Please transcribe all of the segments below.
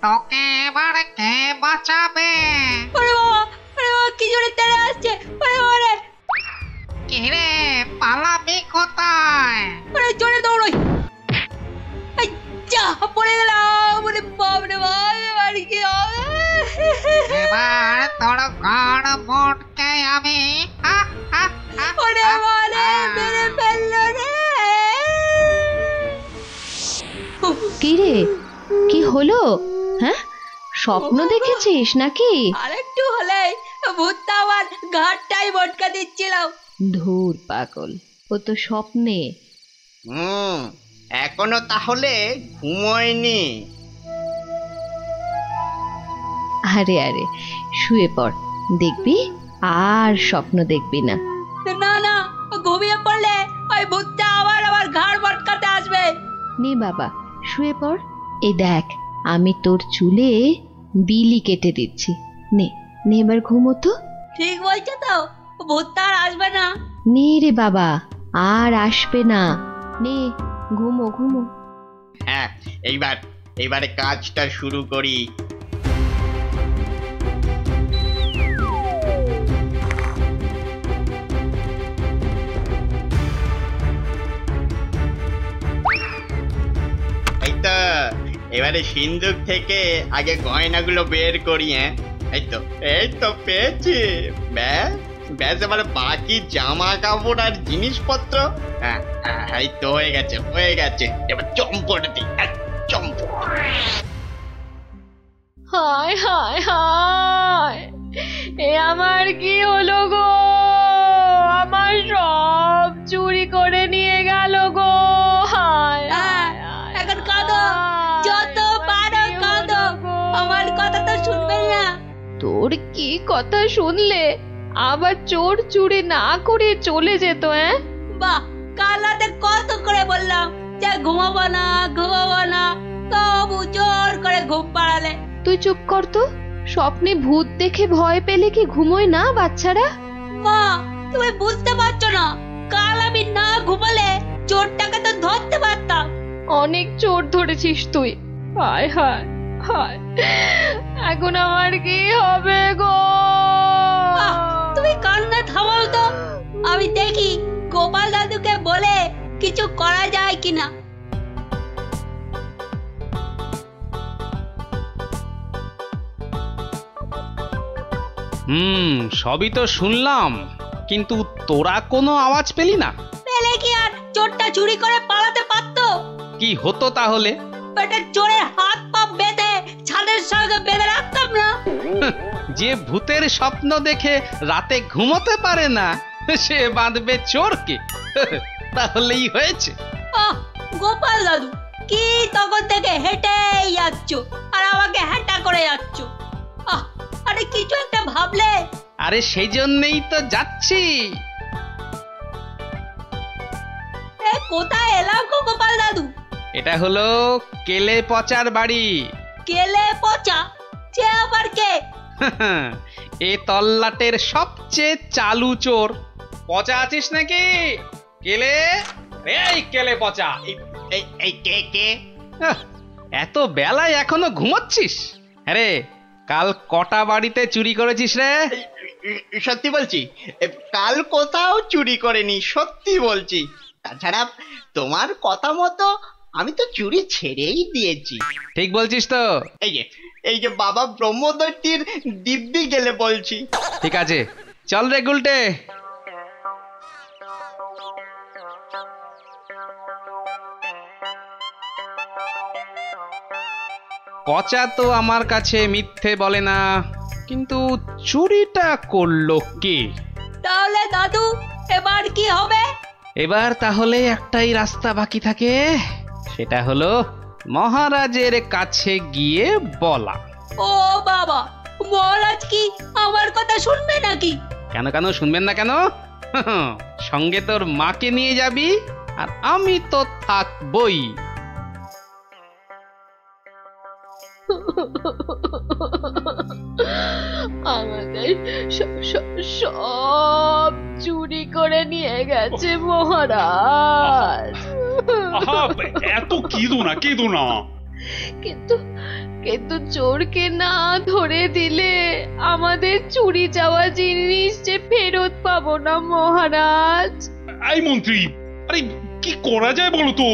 তোকে এবার কে বাঁচাবে? ওরে বাবা, কি জোরে তেড়ে আসছে! ওরে বাবা রে! কিরে, পালাবি কোথায়? ওরে জোরে দৌড়ই! এই যা, পড়ে গেলাম! ওরে বাপ রে বাপ, এবার কি হবে? এবার তোর ঘর মোটকে আমি ওরে বাবা রে, মেরে ফেললো রে! কি রে, কি হলো? হ্যাঁ, স্বপ্ন দেখেছিস নাকি? আরেকটু হলেই ভূতটা আমার ঘাটটাই মটকা দিচ্ছিলাম। ধুর পাগল, ও তো স্বপ্নে। এখনো তাহলে ঘুমোয়নি? আরে আরে, শুয়ে পড়, দেখবি আর স্বপ্ন দেখবি না। না না, ঘুমিয়ে পড়লে ওই ভূতটা আবার আমার ঘাড় মটকাতে আসবে। নে বাবা, শুয়ে পড়। এই দেখ, আমি তোর চুলে বিলি কেটে দিচ্ছি। নে নে, এবার ঘুমো তো। ঠিক বলছো তো, ভূতটা আর আসবে না? নে রে বাবা, আর আসবে না। নে, ঘুমো ঘুমো। হ্যাঁ, এইবারে কাজটা শুরু করি। এই তো, এবারে সিন্দুক থেকে আগে গয়নাগুলো বের করি। হ্যাঁ, এই তো পেয়েছি। ব্যাস ব্যাস, এবারে বাকি জামা কাপড় আর জিনিসপত্র। হ্যাঁ, এই তো হয়ে গেছে। এবার চম্পট দিই, চম্পট। হায় হায় হায়, এ আমার কি হলো গো? আমার সব চুরি করে নিয়ে গেল গো। হায় এখন কাঁদো, যত পারো কাঁদো, আমার কথা তো শুনবে না। তোর কি কথা শুনলে আবার চোর চুরি না করে চলে যেত? বাহ, কাল রাতে কত করে বললাম যে ঘুমাবো না, তবু জোর করে ঘুম পাড়ালে। তুই চুপ কর তো। স্বপ্নে ভূত দেখে ভয় পেলে কি ঘুমোয় না বাচ্চারা? মা, তুমি বুঝতে পারছো না, কাল আমি না ঘুমালে চোরটাকে তো ধরতে পারতাম। অনেক চোর ধরেছিস তুই। হায় হায় হায়, এখন আমার কি হবে গো? তুমি কান্না থামাও তো, আমি দেখি গোপাল দাদুকে বলে কিছু করা যায় কিনা। সবই তো শুনলাম, কিন্তু তোরা কোনো আওয়াজ পেলি না? পেলে কি আর চোরটা চুরি করে পালাতে পারতো? কি হতো তাহলে? বেটা, চোরের হাত পা বেঁধে ছাদের সঙ্গে বেঁধে রাখতাম না? যে ভূতের স্বপ্ন দেখে রাতে ঘুমোতে পারে না, সে বাঁধবে চোরকে? তাহলেই হয়েছে। গোপাল দাদু, কি তখন থেকে হেঁটেই যাচ্ছ আর আমাকে হ্যাঁটা করে যাচ্ছ? আরে কিছু একটা ভাবলে। আরে সেই জন্যই তো যাচ্ছি। কোথায় এলাম গো গোপাল দাদু? এটা হলো কেলে পচার বাড়ি। কেলে পচা? সে আবার কে? এ তল্লাটের সবচেয়ে চালু চোর। পচা আছিস নাকি? কেলে, এই কেলে পচা। এই কে? এত বেলায় এখনো ঘুমোচ্ছিস? আরে, কাল কটা বাড়িতে চুরি করেছিস রে? সত্যি বলছি, কাল কোথাও চুরি করেনি, সত্যি বলছি। তাছাড়া তোমার কথা মতো আমি তো চুরি ছেড়েই দিয়েছি। ঠিক বলছিস তো? এই যে বাবা ব্রহ্মদত্তির দিব্যি গেলে বলছি। ঠিক আছে, চল রে গুলটে। পচা তো আমার কাছে মিথ্যে বলে না, কিন্তু চুরিটা করলো কে? তাহলে দাদু, এবার কি হবে? এবার তাহলে একটাই রাস্তা বাকি থাকে, সেটা হলো মহারাজের কাছে গিয়ে বলা। ও বাবা, মহারাজ কি আমার কথা শুনবে নাকি? কেন শুনবেন না কেন? সঙ্গে তোর মাকে নিয়ে যাবি, আর আমি তো থাকবই। আমাদের সব চুরি করে নিয়ে গেছে মহারাজ। আহা, এত কেঁদো না। কিন্তু চোরকে না ধরে দিলে আমাদের চুরি যাওয়া জিনিস যে ফেরত পাবো না মহারাজ। এই মন্ত্রী, আরে কি করা যায় বলো তো?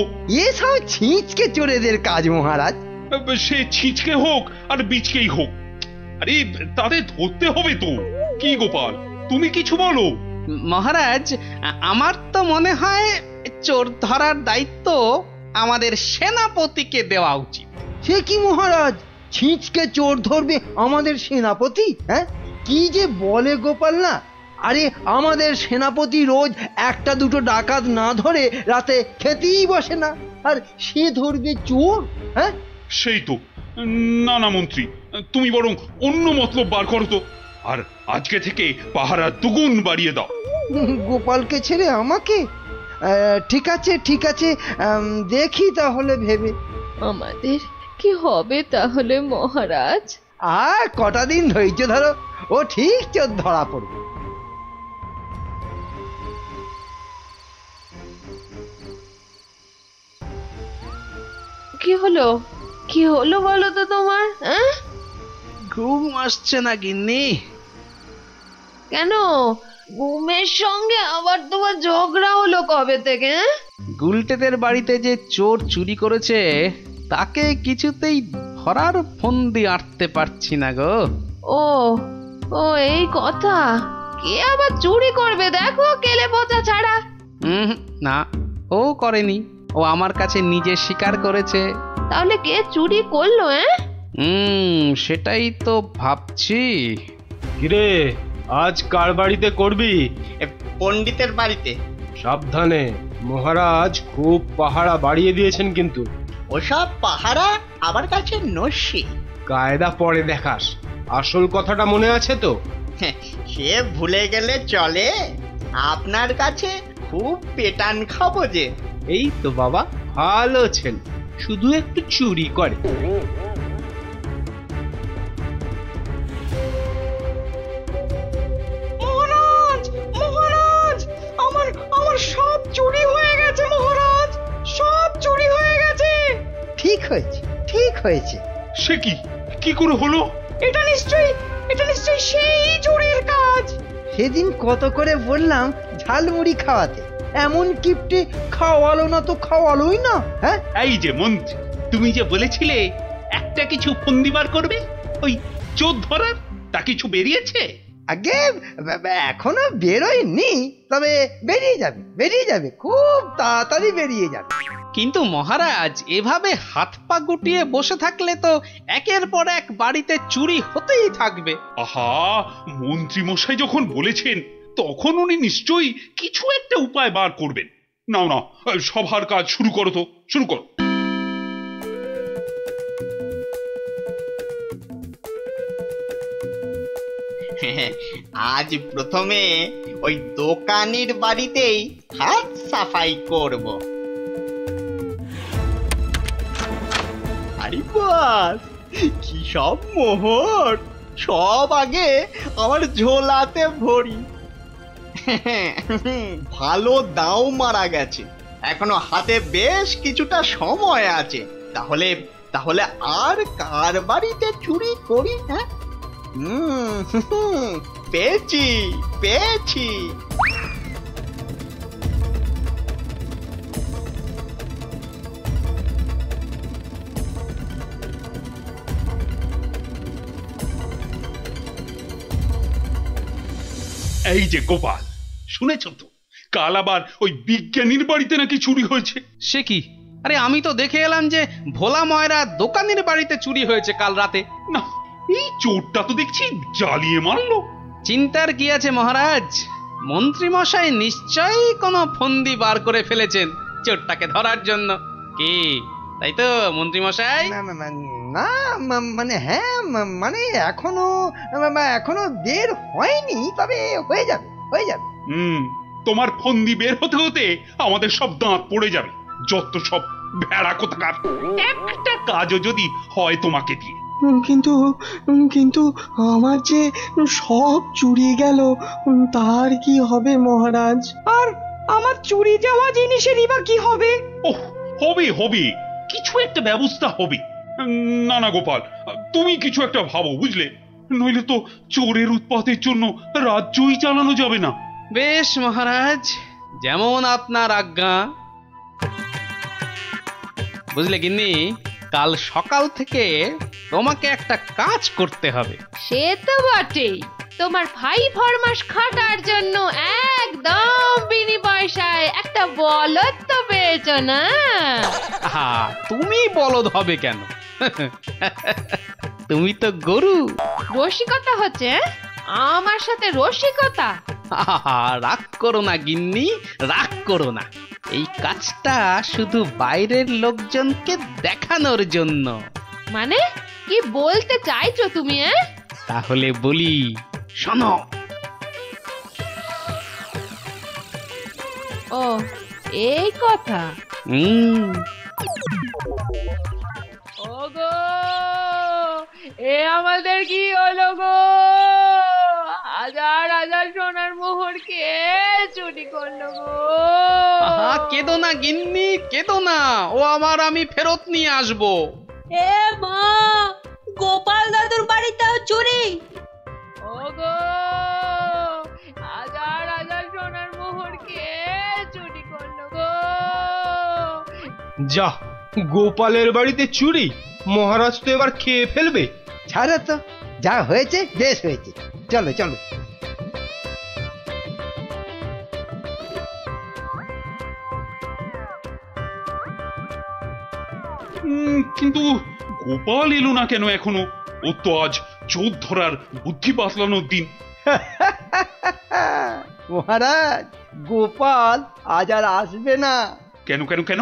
এসব ছিঁচকে চোরেদের কাজ মহারাজ। সে ছিঁচকে হোক আর বিচকেই হোক, আরে তাদের ধরতে হবে তো। কি গোপাল, তুমি কিছু বলো। মহারাজ, আমার তো মনে হয় চোর ধরার দায়িত্ব আমাদের সেনাপতিকে দেওয়া উচিত। সে কি মহারাজ, ছিঁচকে চোর ধরবে আমাদের সেনাপতি? হ্যাঁ, কি যে বলে গোপাল না। আরে আমাদের সেনাপতি রোজ একটা দুটো ডাকাত না ধরে রাতে খেতেই বসে না, আর সে ধরবে চোর? হ্যাঁ, সেই তো। না মন্ত্রী, তুমি বরং অন্য মতলব বার করো তো, আর আজকে থেকে পাহারা দুগুণ বাড়িয়ে দাও। গোপালকে ছেড়ে আমাকে? ঠিক আছে, দেখি তাহলে ভেবে। আমাদের কি হবে তাহলে মহারাজ? আর কটা দিন ধৈর্য ধরো, ও ঠিক চোর ধরা পড়বে। কি হলো বলো তো তোমার? ঘুম আসছে না গিন্নি? কেন, ঘুমের সঙ্গে আবার তোমার ঝগড়া হলো কবে থেকে? গুলটেদের বাড়িতে যে চোর চুরি করেছে তাকে কিছুতেই ধরার ফন্দি আটতে পারছি না গো। ও এই কথা। কে আবার চুরি করবে দেখো, কেলে পচা ছাড়া। না, ও করেনি, ও আমার কাছে নিজে স্বীকার করেছে। তাহলে কে চুরি করলো? সেটাই তো ভাবছি। কিরে, আজ কার বাড়িতে করবি? পণ্ডিতের বাড়িতে। সাবধানে, মহারাজ খুব পাহারা বাড়িয়ে দিয়েছেন কিন্তু। ওসব পাহারা আমার কাছে নস্যি। কায়দা পরে দেখাস, আসল কথাটা মনে আছে তো? সে ভুলে গেলে চলে? আপনার কাছে খুব পেটান খাবো যে। এই তো বাবা, ভালো ছেলে, শুধু একটু চুরি করে। মহারাজ, আমার সব চুরি হয়ে গেছে মহারাজ, সব চুরি হয়ে গেছে। ঠিক হয়েছে। সে কি করে হলো? এটা নিশ্চয়ই সেই চোরের কাজ। সেদিন কত করে বললাম ঝালমুড়ি খাওয়াতে, এমন কিপটে খাওয়ালো না তো খাওয়ালোই না। হ্যাঁ, এই যে মন্ত্রী, তুমি যে বলেছিলে একটা কিছু ফন্দি বার করবে ওই চোর ধরার, তা কিছু বেরিয়েছে? আগে এখনো বেরোয়নি, তবে বেরিয়ে যাবে, খুব তাড়াতাড়ি বেরিয়ে যাবে। কিন্তু মহারাজ, এভাবে হাত পা গুটিয়ে বসে থাকলে তো একের পর এক বাড়িতে চুরি হতেই থাকবে। আহা, মন্ত্রী মশাই যখন বলেছেন তখন উনি নিশ্চয়ই কিছু একটা উপায় বার করবেন। না, সভার কাজ শুরু করো তো, শুরু করো। আজ প্রথমে ওই দোকানের বাড়িতেই হাত সাফাই করব। আরে বাস, কি সব মোহর! সব আগে আমার ঝোলাতে ভরি। ভালো দাও মারা গেছে, এখনো হাতে বেশ কিছুটা সময় আছে। তাহলে আর কার বাড়িতে চুরি করি? হ্যাঁ, পেয়েছি। এই যে গোপাল, শুনেছ তো কাল আবার ওই বিজ্ঞানীর বাড়িতে নাকি চুরি হয়েছে? সে কি? আরে আমি তো দেখে এলাম যে ভোলা ময়রা দোকানের বাড়িতে চুরি হয়েছে কাল রাতে। না, এই চোরটা তো দেখছি জ্বালিয়ে মারলো। চিন্তার কি আছে মহারাজ, মন্ত্রী মশাই নিশ্চয়ই কোনো ফন্দি বার করে ফেলেছেন চোরটাকে ধরার জন্য। কি তাই তো মন্ত্রী মশাই? না মানে হ্যাঁ, মানে এখনো বের হয়নি, তবে হয়ে যাবে। তোমার ফন্দি বের হতে হতে আমাদের সব দাঁত পড়ে যাবে। যত সব ভেড়া কোথাকার, একটা কাজও যদি হয় তোমাকে দিয়ে। কিন্তু কিন্তু আমার যে সব চুরি গেল, তার কি হবে মহারাজ? আর আমার চুরি যাওয়া জিনিসেরই বা কি হবে? ওহ, হবে হবে, কিছু একটা ব্যবস্থা হবে। না না গোপাল, তুমি কিছু একটা ভাবো, বুঝলে? নইলে তো চোরের উৎপাতের জন্য রাজ্যই চালানো যাবে না। বেশ মহারাজ, যেমন আপনার আজ্ঞা। বুঝলে গিন্নি, কাল সকাল থেকে তোমাকে একটা কাজ করতে হবে। সে তো বটেই, তোমার ভাই ফরমাস খাটার জন্য একদম বিনি পয়সায় একটা বলদ তো পেয়েছ না? তুমি বলদ হবে কেন? তুমি তো গরু। রসিকতা হচ্ছে? আমার সাথে রসিকতা? রাগ করো না গিন্নি, রাগ করো না। এই কাজটা শুধু বাইরের লোকজনকে দেখানোর জন্য। মানে কি বলতে চাইছো তুমি? তাহলে বলি, শোনো। ও, এই কথা। ওগো, এ আমাদের কি হলো গো? হাজার হাজার সোনার মোহর কে চুরি করলো গো? কেঁদো না গিন্নি, কেঁদো না। ও আমার, আমি ফেরত নিয়ে আসবো। এ মা, গোপাল দাদুর বাড়িতেও চুরি? ওগো, হাজার হাজার সোনার মোহর কে চুরি করলো গো? যা, গোপালের বাড়িতে চুরি? মহারাজ তো এবার খেয়ে ফেলবে। ছাড়ো তো, যা হয়েছে বেশ হয়েছে, চলো চলো। কিন্তু গোপাল এলো না কেন এখনো? ও তো আজ চোর ধরার বুদ্ধি বাতলানোর দিন। মহারাজ, গোপাল আজ আর আসবে না। কেন কেন কেন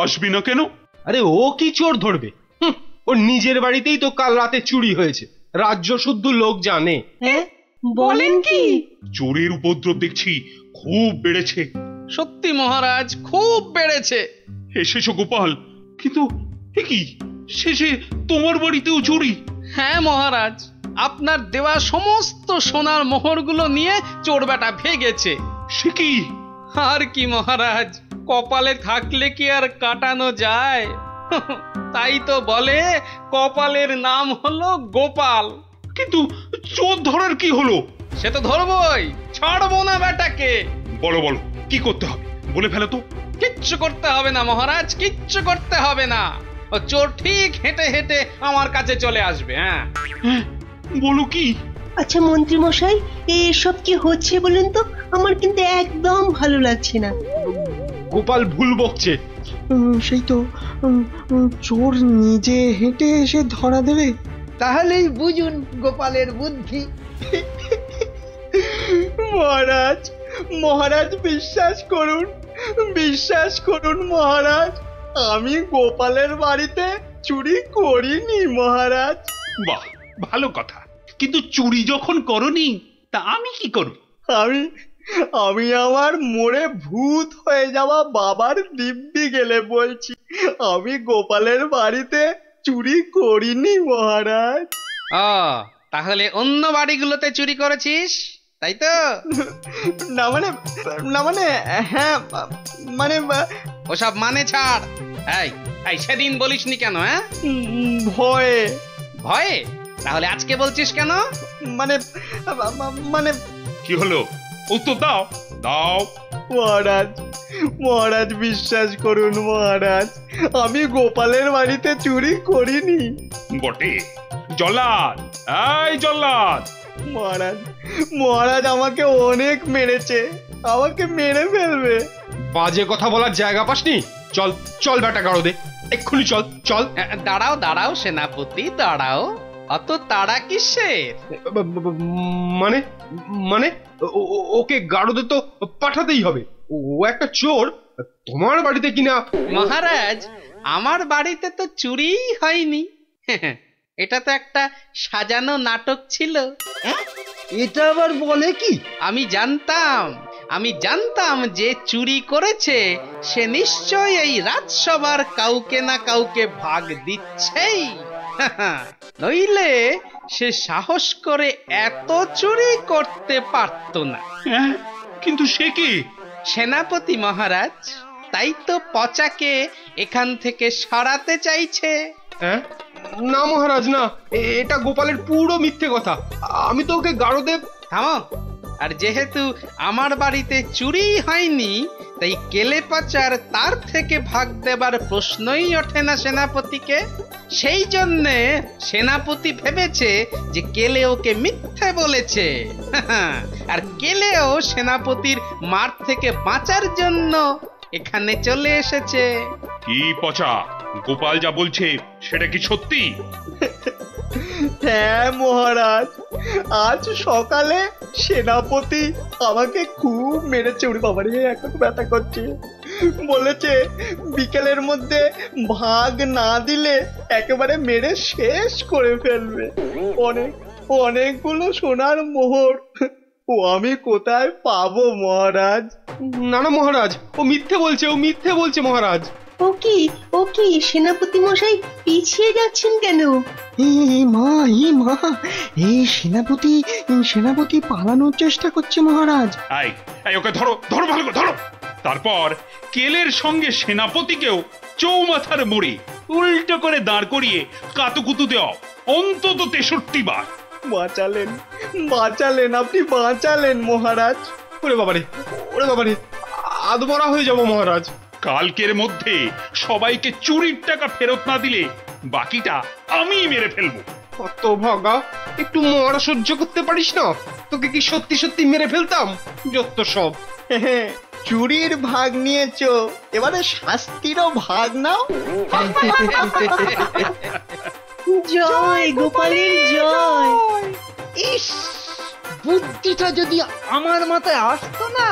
আসবে না কেন? আরে ও কি চোর ধরবে? ওর নিজের বাড়িতেই তো কাল রাতে চুরি হয়েছে, রাজ্য শুদ্ধ লোক জানে। বলেন কি? চোরের উপদ্রব দেখছি খুব বেড়েছে। সত্যি মহারাজ, খুব বেড়েছে। এসেছো গোপাল, কিন্তু কি শেষে তোমার বাড়িতেও চুরি? হ্যাঁ মহারাজ, আপনার দেওয়া সমস্ত সোনার মোহরগুলো নিয়ে চোর বেটা ভেগেছে। সে কি? আর কি মহারাজ, কপালে থাকলে কি আর কাটানো যায়? তাই তো বলে কপালের নাম হলো গোপাল। কিন্তু চোর ধরার কি হলো? সে তো ধরবই, ছাড়বো না বেটাকে। বলো বলো, কি করতে হবে বলে ফেলো তো। কিচ্ছু করতে হবে না মহারাজ, কিচ্ছু করতে হবে না। ও চোর ঠিক হেঁটে হেঁটে আমার কাছে চলে আসবে। হ্যাঁ, বলো কি? আচ্ছা মন্ত্রী মশাই, এসব কি হচ্ছে বলেন তো? আমার কিন্তু একদম ভালো লাগছে না। গোপাল ভুল বকছে। সেই তো, চোর নিজে হেঁটে এসে ধরা দেবে। তাহলেই বুঝুন গোপালের বুদ্ধি। মহারাজ, মহারাজ বিশ্বাস করুন, বিশ্বাস করুন মহারাজ, আমি গোপালের বাড়িতে চুরি করিনি মহারাজ। বাহ, ভালো কথা। কিন্তু চুরি যখন করনি, তা আমি কি করব? আমি আমার মোড়ে ভূত হয়ে যাওয়া বাবার দিব্যি গেলে বলছি, আমি গোপালের বাড়িতে চুরি করিনি মহারাজ। তাহলে অন্য বাড়িগুলোতে চুরি করেছিস, তাই তো? না মানে হ্যাঁ, মানে ওসব মানে ছাড়। এই সেদিন বলিসনি কেন? হ্যাঁ, ভয়ে। ভয়ে? তাহলে আজকে বলছিস কেন? মানে মানে কি হলো? উত্তর দাও, দাও। মহারাজ, মহারাজ বিশ্বাস করুন মহারাজ, আমি গোপালের বাড়িতে চুরি করিনি। বটে? জল্লাদ, এই জল্লাদ! মহারাজ, মহারাজ আমাকে অনেক মেরেছে, আমাকে মেরে ফেলবে। বাজে কথা বলার জায়গা পাসনি? চল চল বেটা গাড়ো দে, এক্ষুনি চল চল। দাঁড়াও দাঁড়াও সেনাপতি, দাঁড়াও। অত তাড়া কিসের? মানে মানে ওকে গাড়োদে তো পাঠাতেই হবে। ও একটা চোর, তোমার বাড়িতে কিনা। মহারাজ, আমার বাড়িতে তো চুরি হয়নি। এটা তো একটা সাজানো নাটক ছিল। এটা আবার বলে কি? আমি জানতাম যে চুরি করেছে সে নিশ্চয়ই এই রাজসভার কাউকে না কাউকে ভাগ দিচ্ছেই। নইলে সে সাহস করে এত চুরি করতে পারত না। হ্যাঁ, কিন্তু সে কি? সেনাপতি মহারাজ, তাই তো পচাকে এখান থেকে সরাতে চাইছে। হ্যাঁ? না মহারাজ না, এটা গোপালের পুরো মিথ্যে কথা। আমি তো ওকে গারদে। থামো। আর যেহেতু আমার বাড়িতে চুরি হয়নি, তাই কেলে পাচার তার থেকে ভাগ দেবার প্রশ্নই ওঠে না সেনাপতিকে। সেই জন্যে সেনাপতি ভেবেছে যে কেলে ওকে মিথ্যে বলেছে। আর কেলেও সেনাপতির মার থেকে বাঁচার জন্য এখানে চলে এসেছে। কি পচা, গোপাল যা বলছে সেটা কি সত্যি? হ্যাঁ মহারাজ, আজ সকালে সেনাপতি আমাকে খুব মেরেছে। ওরে বাবারে, এখন ব্যথা করছে। বলেছে বিকেলের মধ্যে ভাগ না দিলে একেবারে মেরে শেষ করে ফেলবে। অনেকগুলো সোনার মোহর ও আমি কোথায় পাবো মহারাজ? না না মহারাজ, ও মিথ্যে বলছে, ও মিথ্যে বলছে মহারাজ। ও কি সেনাপতি মশাই পিছিয়ে যাচ্ছেন কেন? মা এই সেনাপতি পালানোর চেষ্টা করছে মহারাজ। এই ওকে ধরো, ধরো, ভালো করে ধরো। তারপর কেলের সঙ্গে সেনাপতিকেও চৌমাথার মোড়ে উল্টো করে দাঁড় করিয়ে কাতুকুতু দেওয়া অন্তত 63 বার। বাঁচালেন আপনি, বাঁচালেন মহারাজ। ওরে বাবারে, আধমরা হয়ে যাবো মহারাজ। কালকের মধ্যে সবাইকে চুরির টাকা ফেরত না দিলে বাকিটা আমি মেরে ফেলবো। কত ভাগা, একটু মরা সহ্য করতে পারিস না? তোকে কি সত্যি সত্যি মেরে ফেলতাম? যত সব। চুরির ভাগ নিয়েছো, এবারে শাস্তিরও ভাগ নাও। জয় গোপালের জয়। ইস, বুদ্ধিটা যদি আমার মাথায় আসতো না,